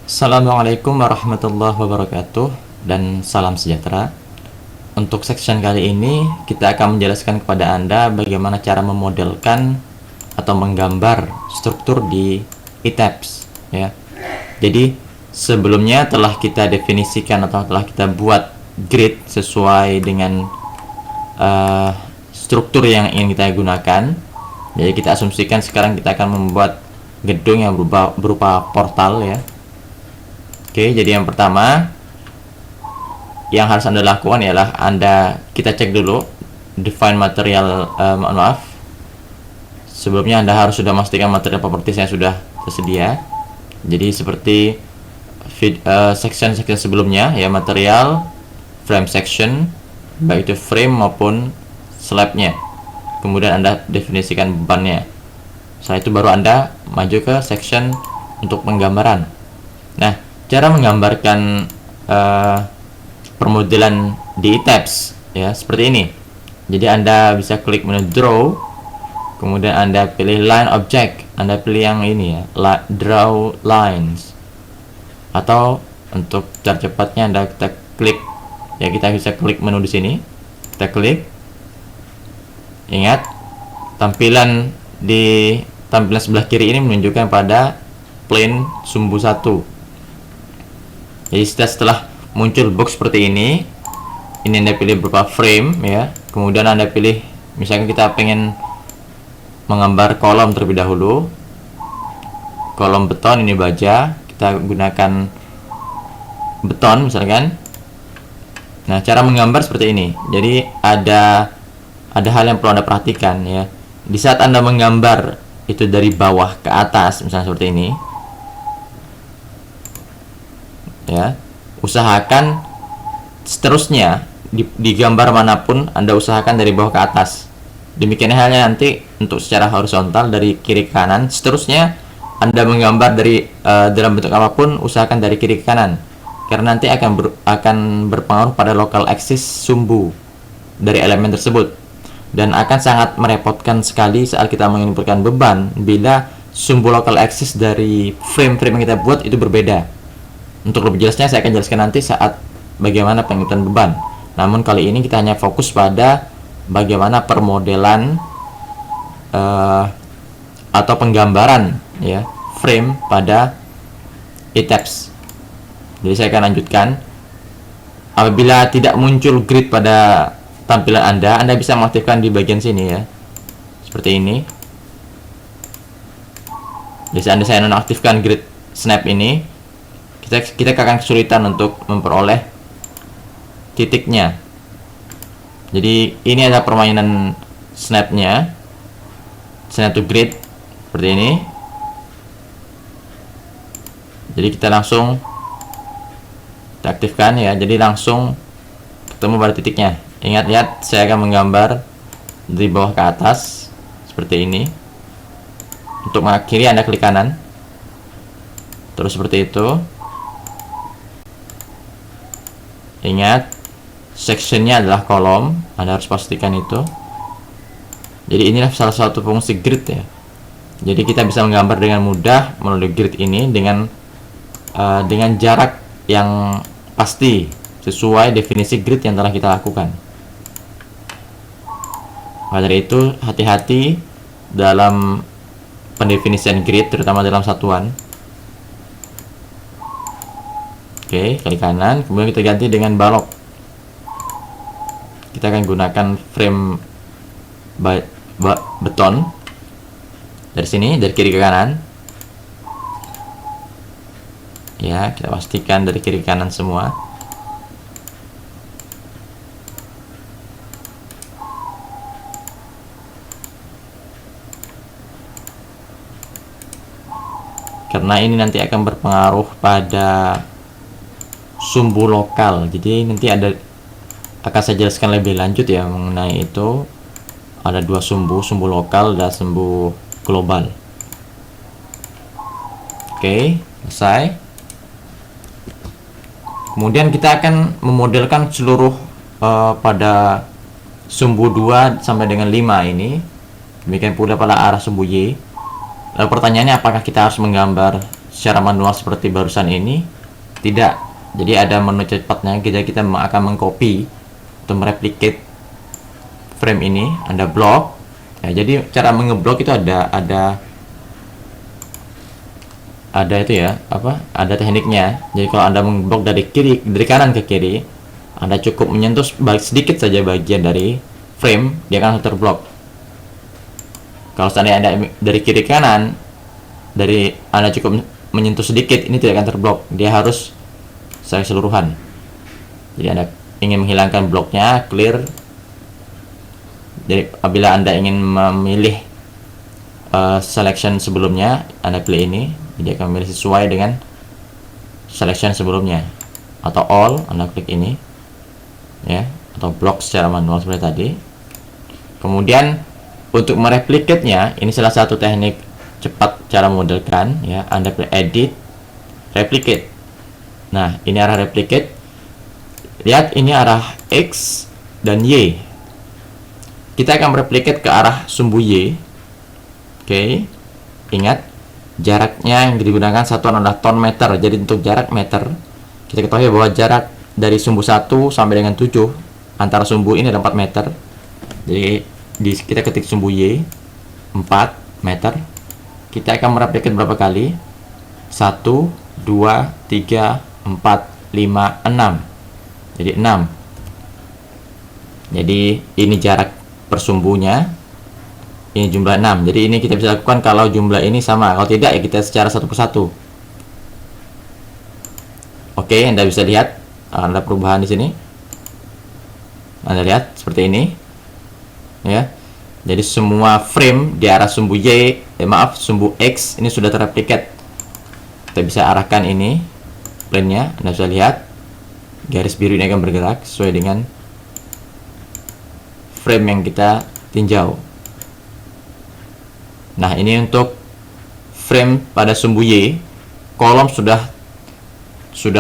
Assalamualaikum warahmatullahi wabarakatuh dan salam sejahtera. Untuk section kali ini kita akan menjelaskan kepada Anda bagaimana cara memodelkan atau menggambar struktur di e-tabs ya. Jadi sebelumnya telah kita definisikan atau telah kita buat grid sesuai dengan struktur yang ingin kita gunakan. Jadi kita asumsikan sekarang kita akan membuat gedung yang berupa portal ya. Oke, jadi yang pertama yang harus Anda lakukan ialah kita cek dulu define material, maaf. Sebelumnya Anda harus sudah memastikan material properties yang sudah tersedia. Jadi seperti section sebelumnya ya, material, frame section, baik itu frame maupun slabnya. Kemudian Anda definisikan bebannya. Setelah itu baru Anda maju ke section untuk penggambaran. Nah, cara menggambarkan permodelan di e-tabs ya seperti ini. Jadi Anda bisa klik menu draw, kemudian Anda pilih line object, Anda pilih yang ini ya, draw lines. Atau untuk cara cepatnya kita klik ya, kita bisa klik menu di sini. Kita klik. Ingat, tampilan sebelah kiri ini menunjukkan pada plane sumbu 1. Jadi setelah muncul box seperti ini Anda pilih berupa frame ya. Kemudian Anda pilih, misalkan kita pengen menggambar kolom terlebih dahulu, kolom beton, ini baja, kita gunakan beton misalkan. Nah, cara menggambar seperti ini. Jadi ada hal yang perlu Anda perhatikan ya. Di saat Anda menggambar itu dari bawah ke atas, misalnya seperti ini ya, usahakan seterusnya di gambar manapun Anda usahakan dari bawah ke atas. Demikian halnya nanti untuk secara horizontal dari kiri ke kanan, seterusnya Anda menggambar dari dalam bentuk apapun usahakan dari kiri ke kanan, karena nanti akan berpengaruh pada local axis sumbu dari elemen tersebut, dan akan sangat merepotkan sekali saat kita menginputkan beban bila sumbu local axis dari frame-frame yang kita buat itu berbeda. Untuk lebih jelasnya saya akan jelaskan nanti saat bagaimana penginputan beban. Namun kali ini kita hanya fokus pada bagaimana permodelan atau penggambaran ya frame pada e-tabs. Jadi saya akan lanjutkan. Apabila tidak muncul grid pada tampilan Anda bisa mengaktifkan di bagian sini ya, seperti ini. Jadi saya nonaktifkan grid snap ini, kita akan kesulitan untuk memperoleh titiknya. Jadi ini adalah permainan snapnya, snap to grid seperti ini. Jadi kita langsung kita aktifkan ya, jadi langsung ketemu pada titiknya. Ingat, lihat, saya akan menggambar dari bawah ke atas seperti ini. Untuk mengakhiri Anda klik kanan, terus seperti itu. Ingat, sectionnya adalah kolom, Anda harus pastikan itu. Jadi inilah salah satu fungsi grid ya. Jadi kita bisa menggambar dengan mudah melalui grid ini dengan jarak yang pasti sesuai definisi grid yang telah kita lakukan. Maka dari itu hati-hati dalam pendefinisian grid, terutama dalam satuan. Oke, klik kanan, kemudian kita ganti dengan balok. Kita akan gunakan frame beton. Dari sini, dari kiri ke kanan. Ya, kita pastikan dari kiri ke kanan semua. Karena ini nanti akan berpengaruh pada sumbu lokal. Jadi nanti akan saya jelaskan lebih lanjut ya mengenai itu. Ada dua sumbu lokal dan sumbu global. Oke, selesai. Kemudian kita akan memodelkan seluruh pada sumbu 2 sampai dengan 5 ini. Demikian pula pada arah sumbu Y. Lalu pertanyaannya, apakah kita harus menggambar secara manual seperti barusan ini, tidak. Jadi ada menu cepatnya, kita akan mengcopy atau mereplicate frame ini. Anda blok ya, jadi cara mengeblok itu ada itu ya, ada tekniknya. Jadi kalau Anda mengeblok dari kanan ke kiri, Anda cukup menyentuh sedikit saja bagian dari frame, dia akan terblok. Kalau seandainya Anda dari kiri ke kanan, Anda cukup menyentuh sedikit, ini tidak akan terblok, dia harus secara keseluruhan. Jadi Anda ingin menghilangkan bloknya, clear. Jadi apabila Anda ingin memilih selection sebelumnya, Anda pilih ini, jadi akan memilih sesuai dengan selection sebelumnya. Atau all, Anda klik ini ya, atau block secara manual seperti tadi. Kemudian untuk mereplikatnya, ini salah satu teknik cepat cara modelkan ya. Anda pilih edit, replicate. Nah, ini arah replicate. Lihat, ini arah X dan Y. Kita akan mereplicate ke arah sumbu Y. Oke. Ingat, jaraknya yang digunakan satuan adalah ton meter. Jadi untuk jarak meter, kita ketahui bahwa jarak dari sumbu 1 sampai dengan 7 antara sumbu ini ada 4 meter. Jadi kita ketik sumbu Y 4 meter. Kita akan mereplicate berapa kali? 1, 2, 3, 4, 5, 6. Jadi 6. Jadi ini jarak per sumbunya, ini jumlah 6. Jadi ini kita bisa lakukan kalau jumlah ini sama. Kalau tidak ya kita secara satu persatu. Oke, Anda bisa lihat ada perubahan di sini. Anda lihat seperti ini ya. Jadi semua frame di arah sumbu sumbu X ini sudah terreplikat. Kita bisa arahkan ini plane-nya. Anda bisa lihat garis biru ini akan bergerak sesuai dengan frame yang kita tinjau. Nah, ini untuk frame pada sumbu Y, kolom sudah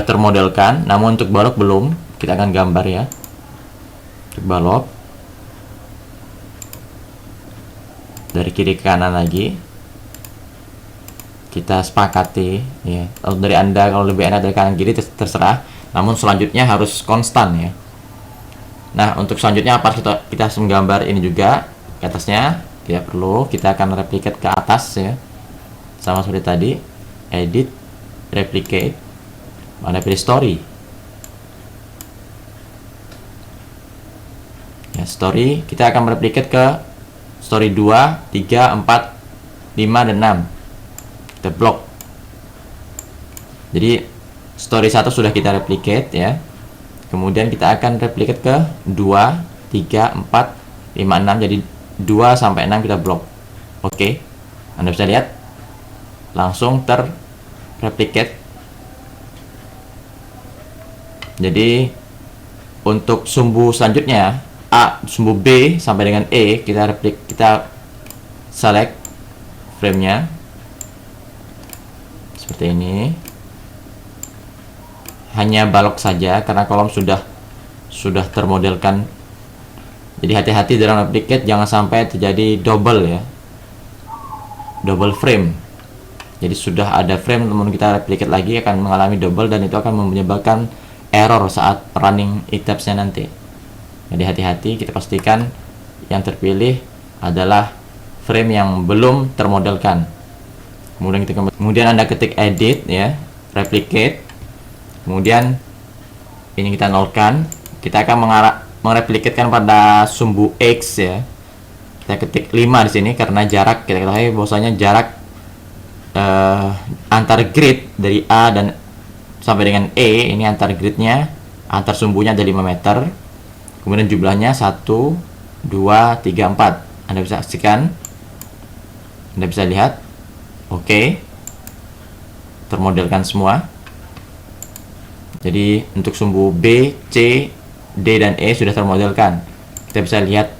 termodelkan, namun untuk balok belum. Kita akan gambar ya. Untuk balok dari kiri ke kanan lagi kita sepakati ya. Kalau dari Anda, kalau lebih enak dari kanan kiri terserah, namun selanjutnya harus konstan ya. Nah, untuk selanjutnya apa, kita harus menggambar ini juga ke atasnya. Tidak perlu, kita akan replicate ke atas ya, sama seperti tadi. Edit, replicate, mana pilih story ya. Story kita akan mereplicate ke story 2, 3, 4, 5, dan 6. Kita blok. Jadi story 1 sudah kita replicate ya. Kemudian kita akan replicate ke 2, 3, 4, 5, 6. Jadi 2 sampai 6 kita blok. Oke. Anda bisa lihat langsung terreplicate. Jadi untuk sumbu selanjutnya sumbu B sampai dengan E, kita select frame-nya seperti ini. Hanya balok saja karena kolom sudah termodelkan. Jadi hati-hati dalam replicate, jangan sampai terjadi double ya, double frame. Jadi sudah ada frame namun kita replicate lagi akan mengalami double, dan itu akan menyebabkan error saat running items-nya nanti. Jadi hati-hati, kita pastikan yang terpilih adalah frame yang belum termodelkan. Kemudian Anda ketik edit ya, replicate. Kemudian ini kita nolkan. Kita akan mereplikatkan pada sumbu X ya. Kita ketik 5 di sini karena jarak, kita ketahui bahwasanya jarak antar grid dari A dan sampai dengan E, ini antar gridnya, antar sumbunya ada 5 meter. Kemudian jumlahnya 1, 2, 3, 4. Anda bisa saksikan, Anda bisa lihat. Oke, termodelkan semua. Jadi untuk sumbu B, C, D, dan E sudah termodelkan. Kita bisa lihat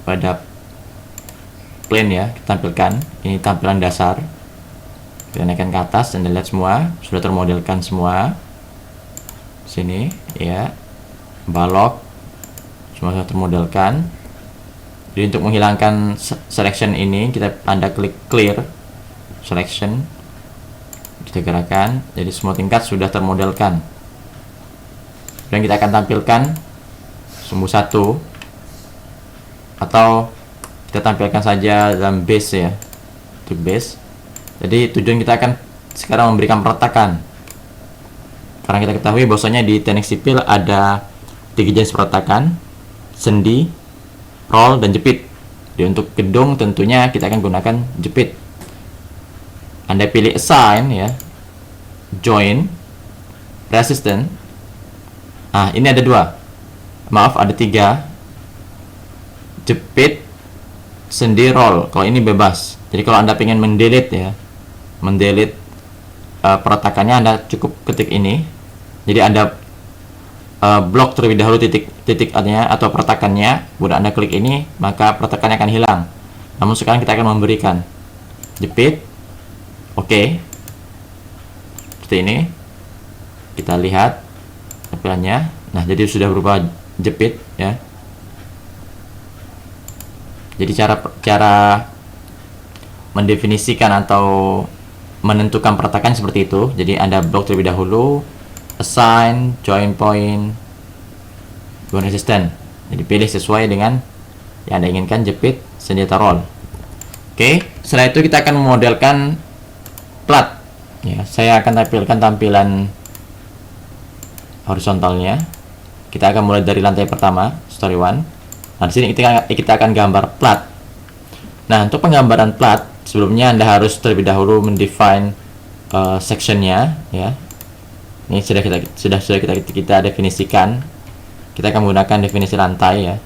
pada plane ya, kita tampilkan. Ini tampilan dasar. Kita naikkan ke atas dan lihat semua sudah termodelkan semua. Sini ya, balok semua sudah termodelkan. Jadi untuk menghilangkan selection ini, Anda klik clear selection, kita gerakan, jadi semua tingkat sudah termodelkan. Dan kita akan tampilkan sumbu 1, atau kita tampilkan saja dalam base ya, untuk base. Jadi tujuan kita akan sekarang memberikan peretakan, karena kita ketahui bahwasanya di teknik sipil ada 3 jenis peretakan: sendi, roll, dan jepit. Jadi untuk gedung tentunya kita akan gunakan jepit. Anda pilih assign ya, join, resistant. Ini ada 2, maaf ada 3, jepit, sendi, roll. Kalau ini bebas. Jadi kalau Anda ingin mendelete ya, mendelete peretakannya, Anda cukup ketik ini. Jadi Anda blok terlebih dahulu titik-titiknya atau peretakannya, kemudian Anda klik ini, maka peretakannya akan hilang. Namun sekarang kita akan memberikan jepit, oke, seperti ini. Kita lihat tampilannya. Nah, jadi sudah berubah jepit ya. Jadi cara mendefinisikan atau menentukan peretakan seperti itu. Jadi Anda blok terlebih dahulu, assign, join point, join resistant. Jadi pilih sesuai dengan yang Anda inginkan, jepit, senjata, roll. Oke, setelah itu kita akan memodelkan plat. Ya, saya akan tampilkan tampilan horizontalnya. Kita akan mulai dari lantai pertama, story 1. Nah, di sini kita akan gambar plat. Nah, untuk penggambaran plat, sebelumnya Anda harus terlebih dahulu mendefine sectionnya ya. Ini sudah kita definisikan. Kita akan menggunakan definisi lantai ya,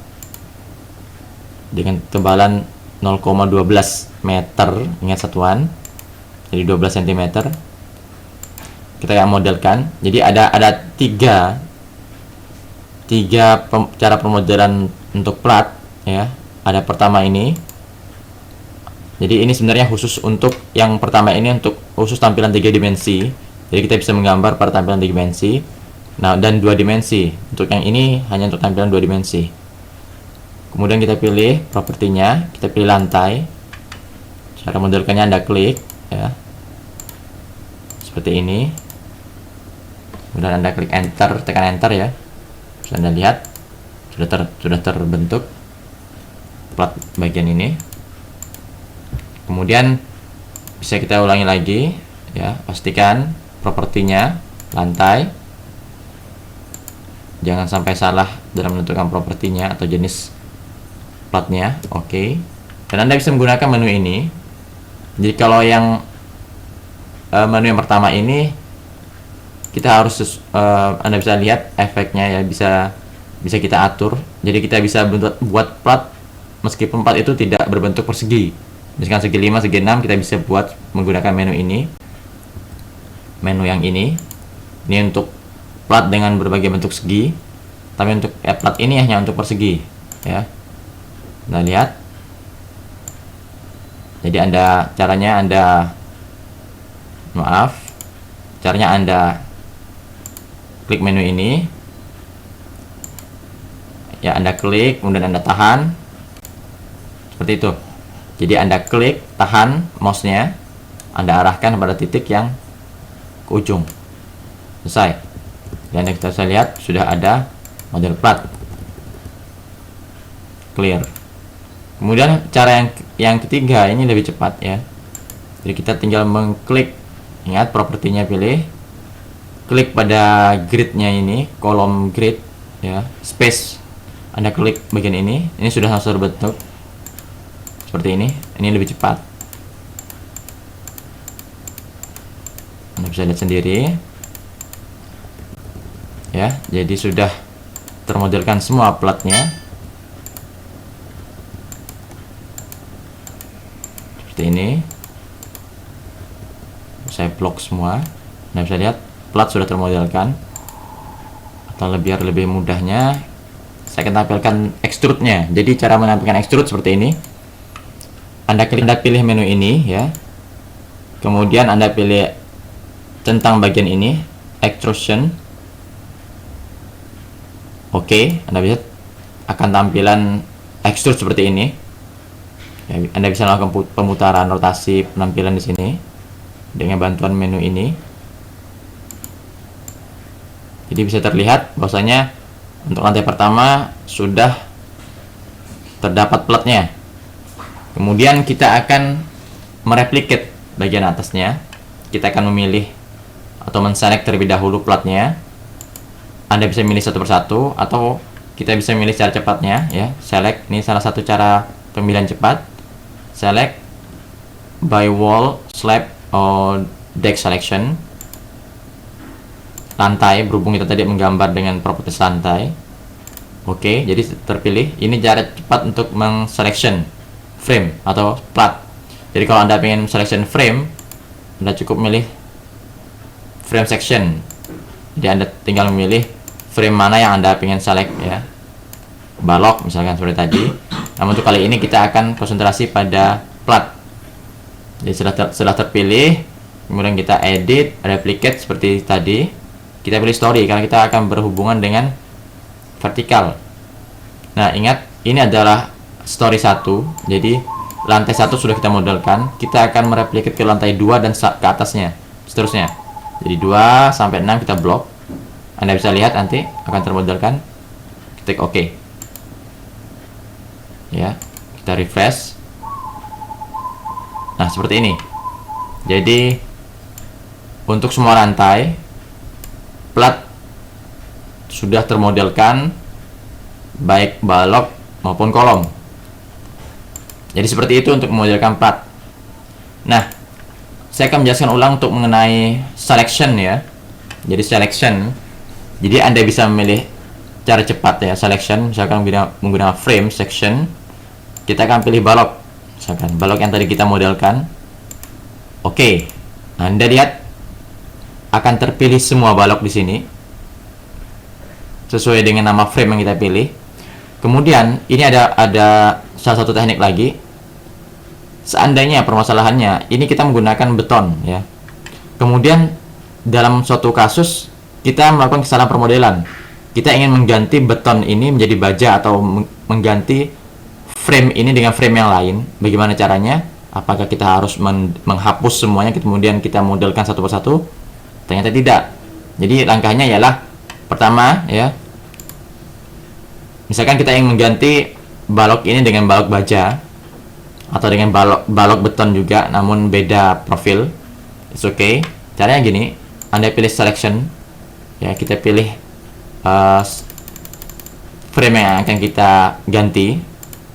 dengan tebalan 0,12 meter, ingat satuan, jadi 12 cm. Kita akan modelkan. Jadi ada tiga cara pemodelan untuk plat ya. Ada pertama ini. Jadi ini sebenarnya khusus untuk yang pertama ini, untuk khusus tampilan 3 dimensi. Jadi kita bisa menggambar pada tampilan 3 dimensi. Nah, dan 2 dimensi. Untuk yang ini hanya untuk tampilan 2 dimensi. Kemudian kita pilih propertinya, kita pilih lantai. Cara modelkannya Anda klik ya, seperti ini. Kemudian Anda klik enter, tekan enter ya. Bisa Anda lihat sudah terbentuk plat bagian ini. Kemudian bisa kita ulangi lagi ya, pastikan propertinya lantai, jangan sampai salah dalam menentukan propertinya atau jenis platnya. Oke. Dan Anda bisa menggunakan menu ini. Jadi kalau yang menu yang pertama ini, kita harus Anda bisa lihat efeknya ya, bisa kita atur. Jadi kita bisa buat plat meskipun plat itu tidak berbentuk persegi. Misalkan segi 5, segi 6, kita bisa buat menggunakan menu ini. Menu yang ini untuk plat dengan berbagai bentuk segi. Tapi untuk plat ini hanya untuk persegi ya. Nah, lihat. Jadi caranya Anda klik menu ini ya, Anda klik, kemudian Anda tahan seperti itu. Jadi Anda klik, tahan mouse-nya, Anda arahkan pada titik yang ke ujung. Selesai. Dan kita bisa lihat sudah ada model plat. Clear. Kemudian cara yang ketiga ini lebih cepat ya. Jadi kita tinggal mengklik, ingat propertinya pilih, klik pada grid-nya ini, kolom grid ya, space. Anda klik bagian ini sudah langsung terbentuk seperti ini lebih cepat. Anda bisa lihat sendiri ya. Jadi sudah termodelkan semua platnya seperti ini. Saya blok semua. Anda bisa lihat plat sudah termodelkan. Atau biar lebih mudahnya, saya akan tampilkan extrude-nya. Jadi cara menampilkan extrude seperti ini. Anda pilih menu ini ya. Kemudian Anda pilih tentang bagian ini, extrusion. Oke, Anda lihat akan tampilan extrude seperti ini. Ya, Anda bisa melakukan pemutaran rotasi penampilan di sini dengan bantuan menu ini. Jadi bisa terlihat bahwasanya untuk lantai pertama sudah terdapat platnya. Kemudian kita akan mereplicate bagian atasnya. Kita akan memilih atau men-select terlebih dahulu platnya. Anda bisa milih satu persatu atau kita bisa milih secara cepatnya ya. Select, ini salah satu cara pemilihan cepat. Select by wall, slab, or deck selection. Lantai, berhubung kita tadi menggambar dengan properties lantai. Oke, jadi terpilih. Ini cara cepat untuk meng-selection frame atau plat. Jadi kalau Anda ingin selection frame, Anda cukup milih frame section. Jadi Anda tinggal memilih frame mana yang Anda ingin select ya. Balok misalkan seperti tadi. Namun untuk kali ini kita akan konsentrasi pada plat. Jadi setelah terpilih, kemudian kita edit, replicate seperti tadi. Kita pilih story karena kita akan berhubungan dengan vertikal. Nah, ingat ini adalah story 1. Jadi lantai 1 sudah kita modelkan. Kita akan mereplicate ke lantai 2 dan ke atasnya. Seterusnya. Jadi 2 sampai 6 kita blok. Anda bisa lihat nanti akan termodelkan. Klik OK. Ya, kita refresh. Nah, seperti ini. Jadi untuk semua lantai plat sudah termodelkan baik balok maupun kolom. Jadi seperti itu untuk memodelkan plat. Nah, saya akan menjelaskan ulang untuk mengenai selection ya. Jadi selection, jadi Anda bisa memilih cara cepat ya selection. Misalkan menggunakan frame section, kita akan pilih balok. Misalkan balok yang tadi kita modelkan. Oke, Anda lihat akan terpilih semua balok di sini sesuai dengan nama frame yang kita pilih. Kemudian ini ada salah satu teknik lagi. Seandainya permasalahannya ini kita menggunakan beton ya. Kemudian dalam suatu kasus kita melakukan kesalahan permodelan. Kita ingin mengganti beton ini menjadi baja atau mengganti frame ini dengan frame yang lain. Bagaimana caranya? Apakah kita harus menghapus semuanya kemudian kita modelkan satu persatu? Ternyata tidak. Jadi langkahnya ialah pertama ya, misalkan kita ingin mengganti balok ini dengan balok baja atau dengan balok beton juga namun beda profil. It's okay. Caranya gini, Anda pilih selection ya, kita pilih frame yang akan kita ganti,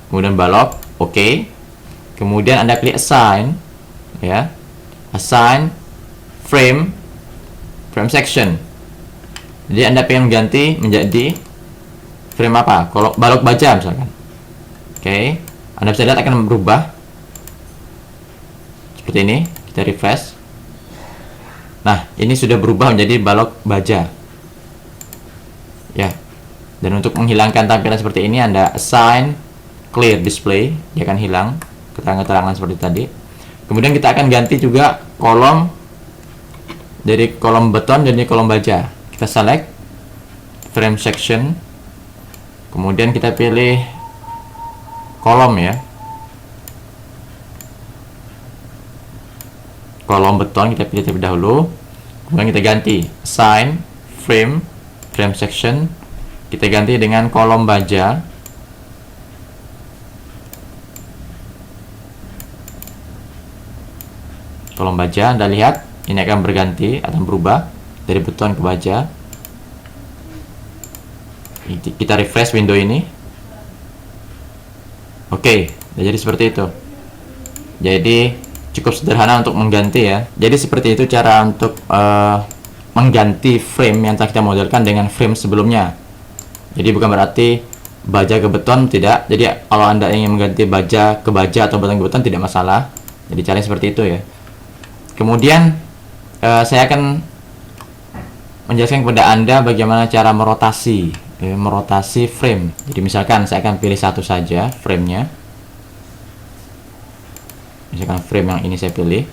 kemudian balok, oke. Kemudian Anda pilih assign ya, assign frame section. Jadi Anda pengen mengganti menjadi frame apa? Kalau balok baja misalkan. Oke. Anda bisa lihat akan berubah seperti ini. Kita refresh. Nah, ini sudah berubah menjadi balok baja. Ya. Dan untuk menghilangkan tampilan seperti ini, Anda assign clear display, dia akan hilang keterangan-keterangan seperti tadi. Kemudian kita akan ganti juga kolom dari kolom beton jadi kolom baja. Kita select frame section, kemudian kita pilih kolom ya, kolom beton kita pilih terlebih dahulu, kemudian kita ganti assign frame section, kita ganti dengan kolom baja. Kolom baja, Anda lihat ini akan berganti atau berubah dari beton ke baja. Kita refresh window ini. Oke, jadi seperti itu. Jadi cukup sederhana untuk mengganti ya. Jadi seperti itu cara untuk mengganti frame yang telah kita modelkan dengan frame sebelumnya. Jadi bukan berarti baja ke beton, tidak. Jadi kalau Anda ingin mengganti baja ke baja atau beton ke beton tidak masalah. Jadi caranya seperti itu ya. Kemudian saya akan menjelaskan kepada Anda bagaimana cara merotasi frame. Jadi misalkan saya akan pilih satu saja framenya. Misalkan frame yang ini saya pilih.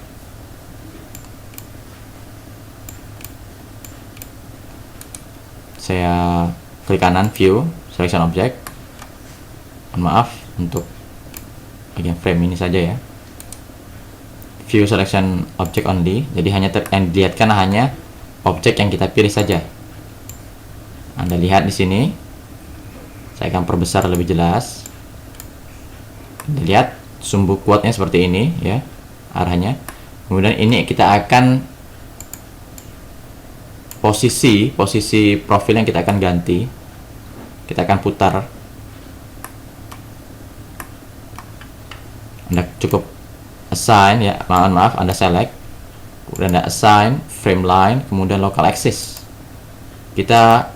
Saya klik kanan view, selection object. Mohon maaf, untuk bagian frame ini saja ya. View selection object only, jadi hanya yang dilihatkan hanya objek yang kita pilih saja. Anda lihat di sini, saya akan perbesar lebih jelas. Anda lihat sumbu kuatnya seperti ini ya arahnya. Kemudian ini kita akan posisi profil yang kita akan ganti, kita akan putar. Anda cukup assign ya, maaf Anda select, kemudian Anda assign frame line, kemudian local axis. Kita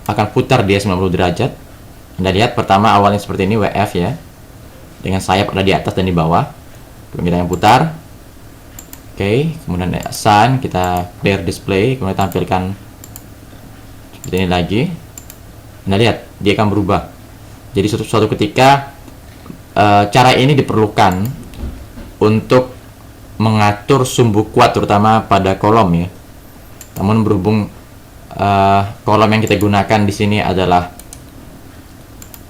akan putar dia 90 derajat. Anda lihat pertama awalnya seperti ini WF ya, dengan sayap ada di atas dan di bawah. Kemudian kita yang putar. Oke, kemudian assign, kita clear display, kemudian tampilkan seperti ini lagi. Anda lihat dia akan berubah. Jadi suatu ketika cara ini diperlukan untuk mengatur sumbu kuat terutama pada kolom ya. Namun berhubung kolom yang kita gunakan di sini adalah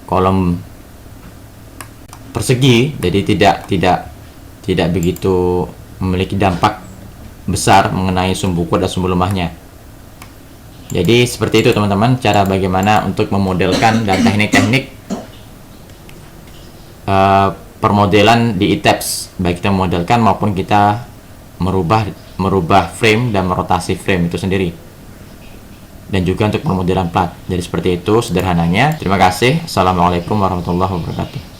kolom persegi, jadi tidak begitu memiliki dampak besar mengenai sumbu kuat dan sumbu lemahnya. Jadi seperti itu teman-teman, cara bagaimana untuk memodelkan dan teknik-teknik permodelan di eTapse, baik kita memodelkan maupun kita merubah frame dan merotasi frame itu sendiri, dan juga untuk permodelan plat. Jadi seperti itu sederhananya. Terima kasih. Assalamualaikum warahmatullahi wabarakatuh.